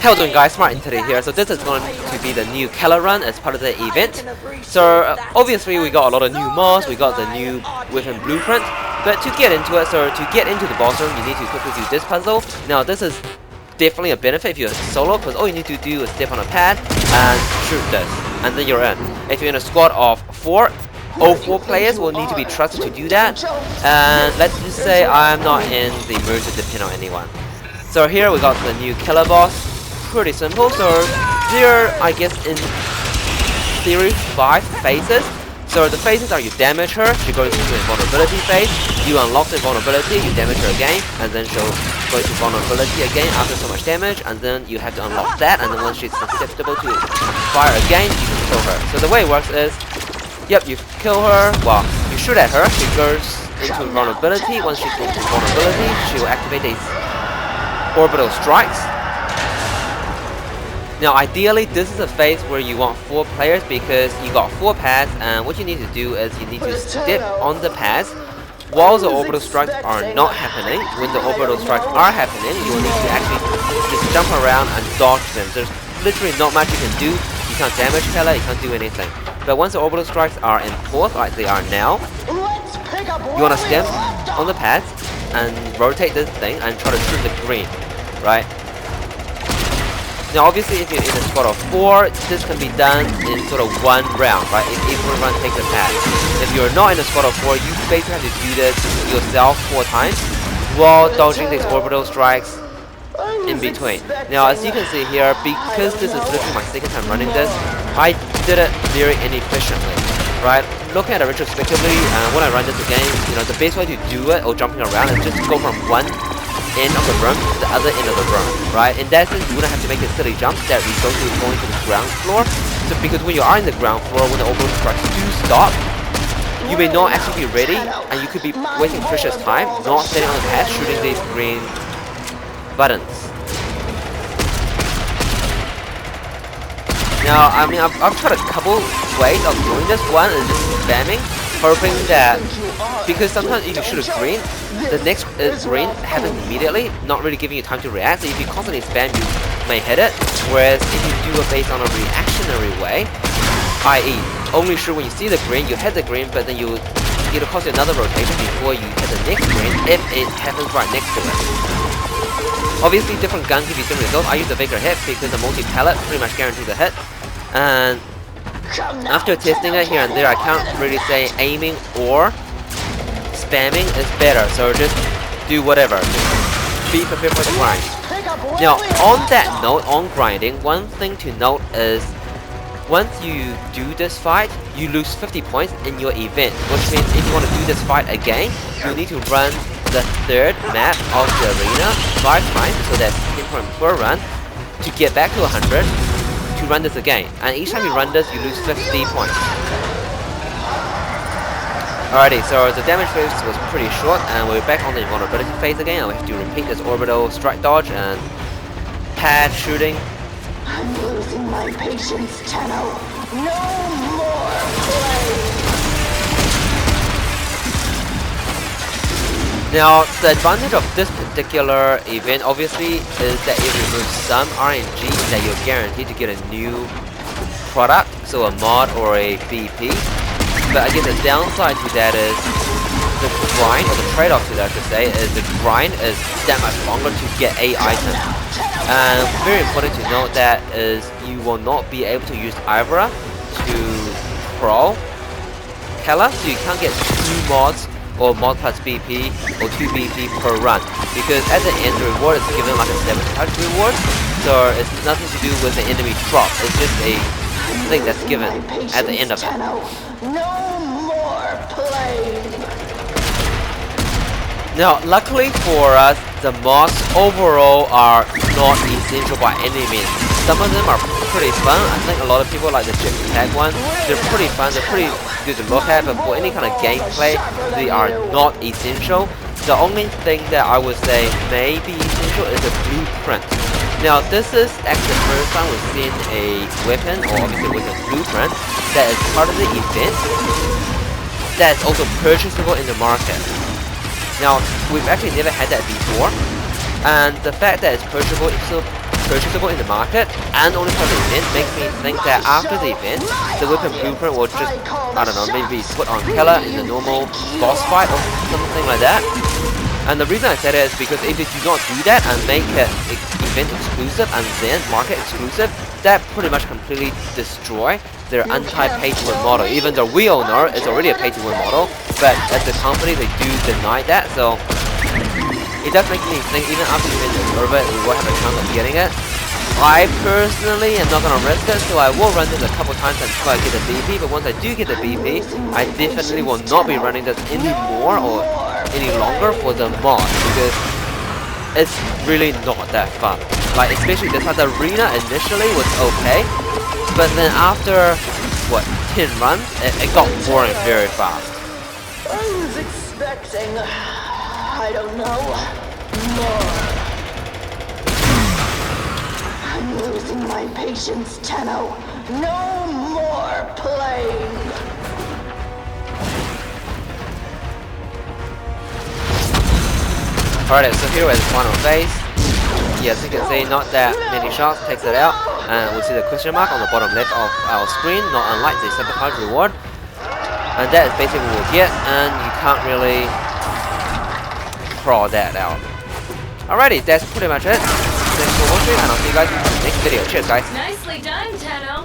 How doing guys, SmartEntity here. So this is going to be the new Kela run as part of the event. So obviously we got a lot of new mods, we got the new weapon blueprint. But to get into it, so to get into the boss room, you need to quickly do this puzzle. Now this is definitely a benefit if you're solo, because all you need to do is step on a pad and shoot this, and then you're in. If you're in a squad of 4, all 4 players will need to be trusted to do that. And let's just say I'm not in the mood to depend on anyone. So here we got the new killer boss. Pretty simple. So there, I guess in theory, 5 phases. So the phases are: you damage her, she goes into a vulnerability phase, you unlock the vulnerability, you damage her again, and then she'll go to vulnerability again after so much damage, and then you have to unlock that, and then once she's susceptible to fire again, you can kill her. So the way it works is, yep, you kill her, well, you shoot at her, she goes into vulnerability. Once she's into vulnerability, she will activate these orbital strikes. Now ideally this is a phase where you want 4 players, because you got 4 pads, and what you need to do is you need to step on the pads while the orbital strikes are not happening. When the orbital strikes are happening, you will need to actually just jump around and dodge them. There's literally not much you can do. You can't damage Kela, you can't do anything. But once the orbital strikes are in force, like they are now, you want to step on the pads and rotate this thing and try to shoot the green, right? Now obviously if you're in a squad of 4, this can be done in sort of 1 round, right? If everyone takes a pad. If you're not in a squad of 4, you basically have to do this yourself 4 times while dodging these orbital strikes in between. Now as you can see here, because this is literally my 2nd time running this, I did it very inefficiently, right? Looking at it retrospectively, when I run this again, you know, the best way to do it, or jumping around, is just go from one end of the room to the other end of the room, right? In that sense, you wouldn't have to make a silly jump that results in going to the ground floor. So because when you are in the ground floor, when the orbital strikes do stop, you may not actually be ready, and you could be wasting precious time not standing on the pad shooting these green buttons. Now, I mean, I've tried a couple ways of doing this. One is just spamming, hoping that, because sometimes if you shoot a green, the next green happens immediately, not really giving you time to react. So if you constantly spam, you may hit it. Whereas if you do it based on a reactionary way, i.e. only shoot when you see the green, you hit the green, but then it'll cost you another rotation before you hit the next green if it happens right next to it. Obviously different guns give you different results. I use the bigger hit because the multi-pellet pretty much guarantees a hit. And after testing it here and there, I can't really say aiming or spamming is better, so just do whatever. Just be prepared for the grind. Now, on that note, on grinding, one thing to note is once you do this fight, you lose 50 points in your event, which means if you want to do this fight again, you need to run the 3rd map of the arena 5 times, so that's 10 points per run, to get back to 100 to run this again. And each time you run this, you lose 50 points. Alrighty, so the damage phase was pretty short, and we're back on the vulnerability phase again, and we have to repeat this orbital strike dodge and pad shooting. I'm losing my patience, Tenno. No more play. Now, the advantage of this particular event obviously is that it removes some RNG that you're guaranteed to get a new product, so a mod or a BP. But I guess the downside to that is the grind, or the trade-off to that, I should say, is the grind is that much longer to get a item. And very important to note that is you will not be able to use Ivra to pro Kela, so you can't get 2 mods or mod plus BP or 2 BP per run, because at the end the reward is given like a 7-touch reward, so it's nothing to do with the enemy drop, it's just a thing that's given at the end of it. No more playing. Now, luckily for us, the mods overall are not essential by any means. Some of them are pretty fun. I think a lot of people like the chip tag one. They're pretty fun, they're pretty good to look at, but for any kind of gameplay, they are not essential. The only thing that I would say may be essential is the blueprint. Now, this is actually the first time we've seen a weapon, or obviously with a blueprint, that is part of the event, that's also purchasable in the market. Now, we've actually never had that before, and the fact that it's purchasable, purchasable in the market and only for the event makes me think that after the event, the weapon blueprint will just, I don't know, maybe put on Kela in the normal boss fight or something like that. And the reason I said it is because if you do not do that and make it event exclusive and then market exclusive, that pretty much completely destroy their anti-pay-to-win model. Even the real owner is already a pay-to-win model, but as a company they do deny that, so it does make me think even after you win the server, we will have a chance of getting it. I personally am not gonna risk it, so I will run this a couple times until I get the BP, but once I do get the BP, I definitely will not be running this anymore or any longer for the mod, because it's really not that fun. Like, especially this part, the arena initially was okay, but then after, what, 10 runs, it got boring very fast. I was expecting, I don't know, more. I'm losing my patience, Tenno. No more playing. Alright, so here is the final phase. Yes, you can see not that many shots takes it out, and we see the question mark on the bottom left of our screen, not unlike the sabotage reward. And that is basically what we'll get, and you can't really crawl that out. Alrighty, that's pretty much it. Thanks for watching, and I'll see you guys in the next video. Cheers, guys. Nicely done, Tenno.